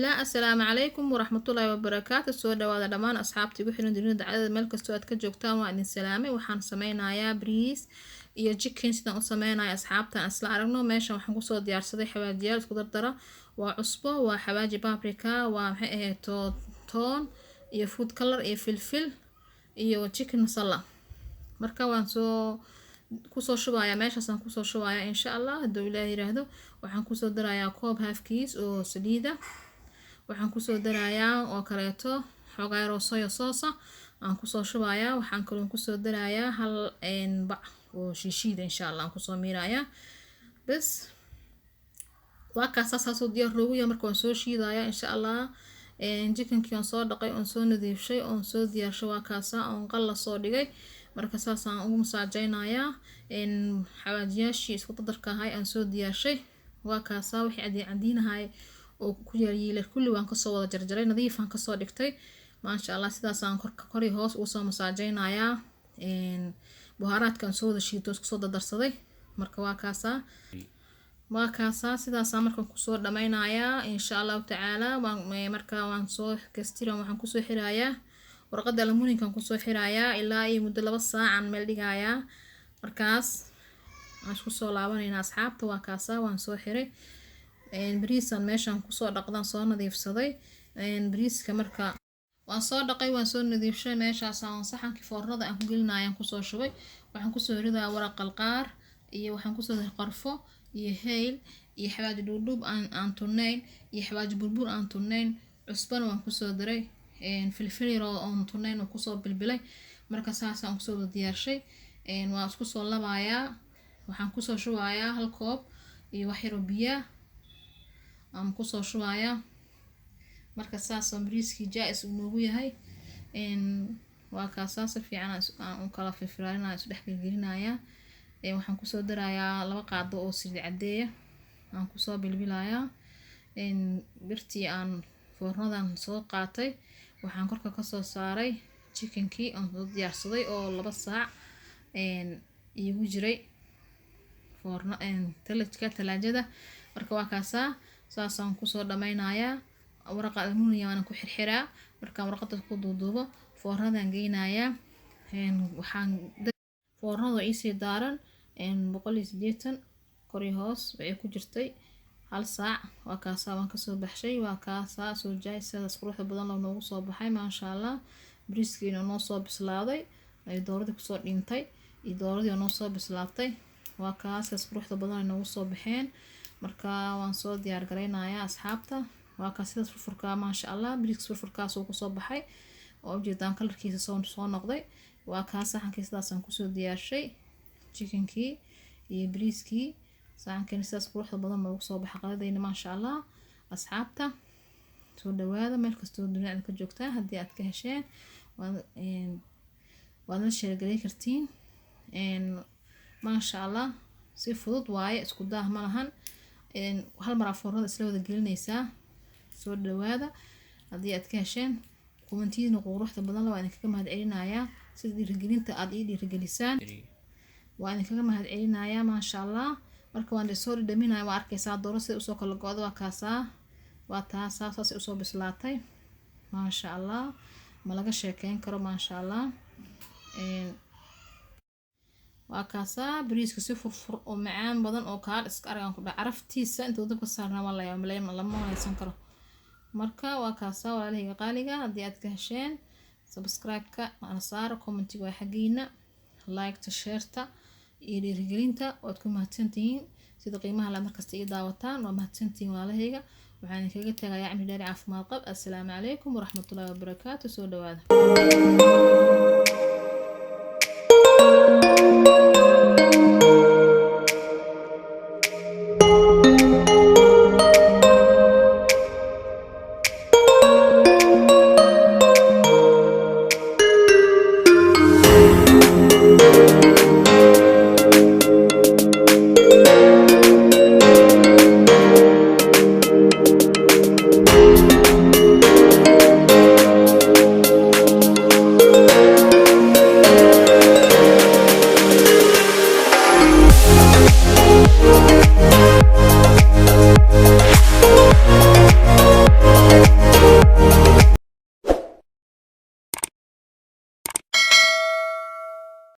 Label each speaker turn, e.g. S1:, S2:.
S1: الله. السلام عليكم ورحمة الله وبركاته. سو dhawaada dhamaan asxaabtii ugu xiran dunida dacdada meel kastoo aad ka joogtaan waa idin salaamay. Waxaan sameynayaa bariis iyo chicken sidaan u sameynayo asxaabtaan isla aragno. Meeshan waxaan ku soo diyaarsaday xawaajiyaal isku dardara. Waa cusbo, waa xawaaji paprika, waa maxay ahayd toon iyo food color iyo filfil iyo chicken masala. Marka waan kusoo shubayaa meeshaasaan kusoo shubayaa insha Allah hadduu Ilaahay yiraahdo. Waxaan kusoo darayaa koob half kiis oo saliida. waxaan kusoo darayaa oo kaleeto xogaa yar oo soya sauce aan kusoo shubayaa. waxaan kaloo kusoo darayaa hal bac oo shiishiid insha Allah aan kusoo miirayaa bas waa kaas saasoo diyaar loogu yahay. marka waan soo shiidayaa insha Allah. chickenkii aan soo dhaqay oon soo nadiifshay oon soo diyaarshay waa kaasa oon qal soo dhigay. marka saasaan ugu masaajaynayaa xawaajiyaashii isku dardarka ahay aan soo diyaarshay waa kaasa wixii cadiinahay oo ku yaaliilay kulli waan ka soo wada jarjaray nadiifan ka soo dhigtay maasha Allah. sidaas aan kori hoos u soo masaajaynayaa buharaadkan soo wada shiito isku soo dardarsaday. marka waa kaasa sidaas aan markaan ku soo dhameynayaa insha Allah taala. marka waan soo kastiran waxaan ku soo xirayaa warqada almuunikan ku soo xirayaa ilaa ay muddo 2 saac meel dhigayaa. markaas aan isku soo laabanayna asxaabta. waa kaasa waan soo xiray bariisan meeshan ku soo dhaqdan soo nadiifsaday. bariiska marka waan soo dhaqay waan soo nadiifshay meeshaas aan saxankii foornada aan ku gelinayaan ku soo shubay. waxaan ku soo ridaa waraq qalqaar iyo waxaan ku soo daray qarfo iyo hayl iyo xawaaji dhuudhuub aan tunayn iyo xawaaji burbur aan tunayn cusbana waan ku soo daray filfil yar oo aan tunayn oo ku soo bilbilay. marka saas aan ku soo diyaarshay waan isku soo labayaa. waxaan ku soo shubayaa hal koob iyo wax yar oo biyo aan ku soo shubayaa. marka saas oo bariiskii jaais uu noogu yahay waa kaasa si fiican aan u kala firfiraarinaa isu dhex gelinayaa. waxaan ku soo darayaa 2 qaado oo saliid cadeeya aan ku soo bilbilayaa. birtii aan foornadan soo qaatay waxaan korka ka soo saaray chickenkii aan soo diyaarsaday oo 2 saac igu jiray foorna talaajada. marka waa kaasa saasaan ku soo dhameynayaa. waraqa almuuniya aan ku xirxiraa. marka warqada ku duuduubo foornadan geynayaa. waxaan foornada ii sii daaran 180 kori hoos way ku jirtay 1 saac. waa kaasa waan ka soo baxshay. waa kaasa soo jaayisada quruxda badan loo noogu soo baxay maasha Allah. bariiskiina noo soo bislaaday ay dooradii ku soo dhintay iyo dooradii noo soo bislaatay. waa kaasa quruxda badan noogu soo baxeen. marka waan soo diyaar gareynayaa asxaabta. waa kaas sidaas furfurka maasha Allah. bariis furfurkaas oo ku soo baxay oo ujeedaan kalarkiisa soo noqday. waa kaas saxankii sidaas aan ku soo diyaarshay chickenkii iyo bariiskii saxankii sidaas quruxda badan noogu soo baxay qaladayna maasha Allah. asxaabta soo dhawaada meel kastoo dunida ka joogtaan haddii aad ka hesheen waad la share gareyn kartiin maasha Allah. si fudud waaye isku daah ma lahan hal mar foornada isla wada gelinaysaa. soo dhawaada haddii aad ka hesheen kumantiina quruxda badan waa idinkaga mahadcelinayaa sida dhiirigelinta aad ii dhiirigelisaan waa idinkaga mahadcelinayaa maasha Allah. marka waan soo dhaminayaa waa arkaysaa dooro sida usoo kala go'do waa kaasa waa taas saas usoo bislaatay maasha Allah. ma laga sheekeyn karo maasha Allah. waa kaasa bariiska si furfur oo macaan badan oo kaal iska argan ku dhac caraftiisa inta uu dabka saarnaa walaalayaal lama haysan karo. marka waa kaasa walaalahayga qaaliga haddii aad ka hesheen subscribe-ka ana saaro commentiga waa xaqiina like-ta share-ta iyo dhiirigelinta waad ku mahadsantihiin sida qiimaha la markasta ii daawataan. waa mahadsantihiin walaalahayga. waxaan kaga tagayaa cimri dheer caafimaad qab. assalaamu calaykum waraxmatullaahi wabarakaatuh. soo dhawaada.